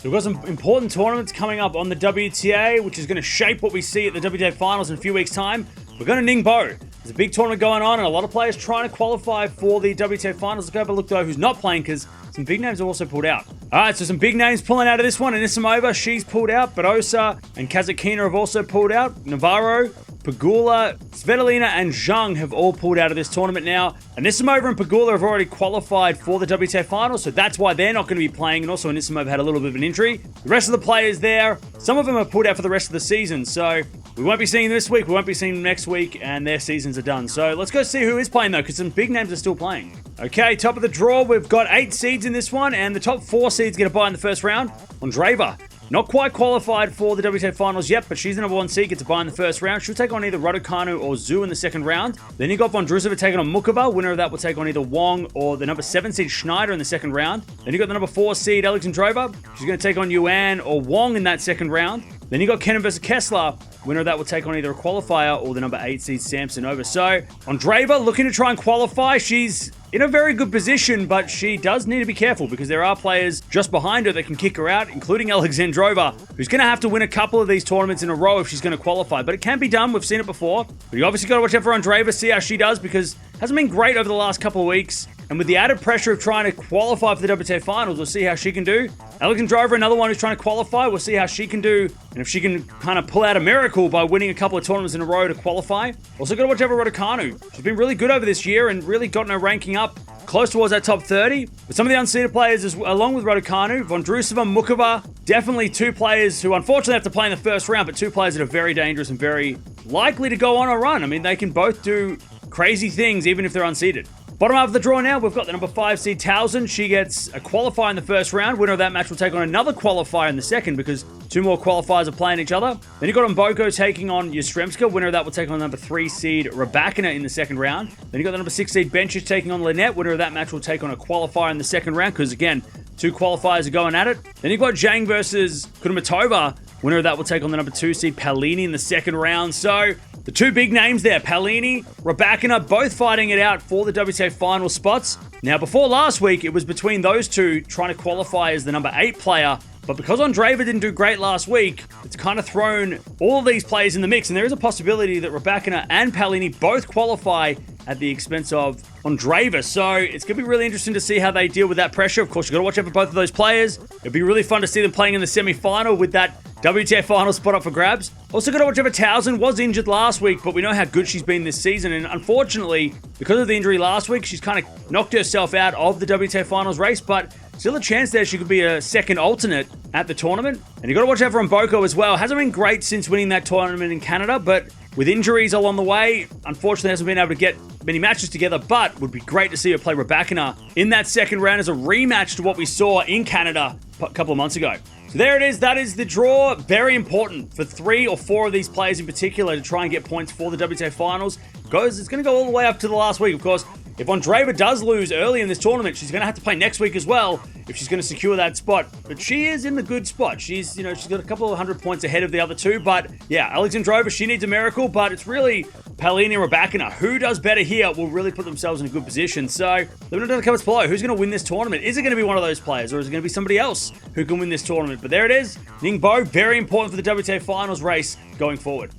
So we've got some important tournaments coming up on the WTA, which is going to shape what we see at the WTA Finals in a few weeks' time. We're going to Ningbo. There's a big tournament going on, and a lot of players trying to qualify for the WTA Finals. Let's go have a look, though, who's not playing, because some big names have also pulled out. All right, so some big names pulling out of this one. Anisimova, she's pulled out. Badosa and Kazatkina have also pulled out. Navarro, Pegula, Svitolina, and Zhang have all pulled out of this tournament now. Anisimova and Pegula have already qualified for the WTA Finals, so that's why they're not going to be playing. And also, Anisimova had a little bit of an injury. The rest of the players there, some of them are pulled out for the rest of the season, so we won't be seeing them this week, we won't be seeing them next week, and their seasons are done. So let's go see who is playing, though, because some big names are still playing. Okay, top of the draw, we've got 8 seeds in this one, and the top 4 seeds get a bye in the first round. Andreeva, not quite qualified for the WTA Finals yet, but she's the number 1 seed, gets a bye in the first round. She'll take on either Raducanu or Zhu in the second round. Then you got Vondrousova taking on Mukova. Winner of that will take on either Wong or the number 7 seed Schneider in the second round. Then you got the number 4 seed Alexandrova. She's going to take on Yuan or Wong in that second round. Then you got Kenin versus Kessler. Winner of that will take on either a qualifier or the number 8 seed Samsonova. So, Andreeva looking to try and qualify. She's in a very good position, but she does need to be careful because there are players just behind her that can kick her out, including Alexandrova, who's going to have to win a couple of these tournaments in a row if she's going to qualify. But it can be done. We've seen it before. But you obviously got to watch out for Andreeva, see how she does, because it hasn't been great over the last couple of weeks. And with the added pressure of trying to qualify for the WTA Finals, we'll see how she can do. Alexandrova, another one who's trying to qualify. We'll see how she can do, and if she can kind of pull out a miracle by winning a couple of tournaments in a row to qualify. Also got to watch out for Raducanu. She's been really good over this year and really gotten her ranking up close towards that top 30. But some of the unseeded players, along with Raducanu, Vondrousova, Mukova, definitely 2 players who unfortunately have to play in the first round, but 2 players that are very dangerous and very likely to go on a run. I mean, they can both do crazy things even if they're unseeded. Bottom half of the draw now, we've got the number 5 seed Towson. She gets a qualifier in the first round. Winner of that match will take on another qualifier in the second because 2 more qualifiers are playing each other. Then you got Mboko taking on Yastremska. Winner of that will take on number 3 seed Rybakina in the second round. Then you got the number 6 seed Bencic taking on Linette. Winner of that match will take on a qualifier in the second round because, again, 2 qualifiers are going at it. Then you've got Zhang versus Kudermetova. Winner of that will take on the number 2 seed Paolini in the second round. So, the 2 big names there, Paolini, Rybakina, both fighting it out for the WTA final spots. Now, before last week, it was between those 2 trying to qualify as the number 8 player. But because Andreeva didn't do great last week, it's kind of thrown all of these players in the mix. And there is a possibility that Rybakina and Paolini both qualify at the expense of Andreeva. So it's going to be really interesting to see how they deal with that pressure. Of course, you've got to watch out for both of those players. It'll be really fun to see them playing in the semi-final with that WTA final spot up for grabs. Also got to watch out for Towson. Was injured last week, but we know how good she's been this season. And unfortunately, because of the injury last week, she's kind of knocked herself out of the WTA finals race. But still a chance there she could be a second alternate at the tournament. And you got to watch out for Mboko as well. Hasn't been great since winning that tournament in Canada, but with injuries along the way, unfortunately hasn't been able to get many matches together, but would be great to see her play Rybakina in that second round as a rematch to what we saw in Canada a couple of months ago. So there it is. That is the draw. Very important for 3 or 4 of these players in particular to try and get points for the WTA Finals. It's going to go all the way up to the last week, of course. If Andreeva does lose early in this tournament, she's going to have to play next week as well if she's going to secure that spot. But she is in the good spot. She's got a couple of 100 points ahead of the other 2. But yeah, Alexandrova, she needs a miracle. But it's really Paolini and Rybakina. Who does better here will really put themselves in a good position. So let me know in the comments below. Who's going to win this tournament? Is it going to be one of those players, or is it going to be somebody else who can win this tournament? But there it is. Ningbo, very important for the WTA Finals race going forward.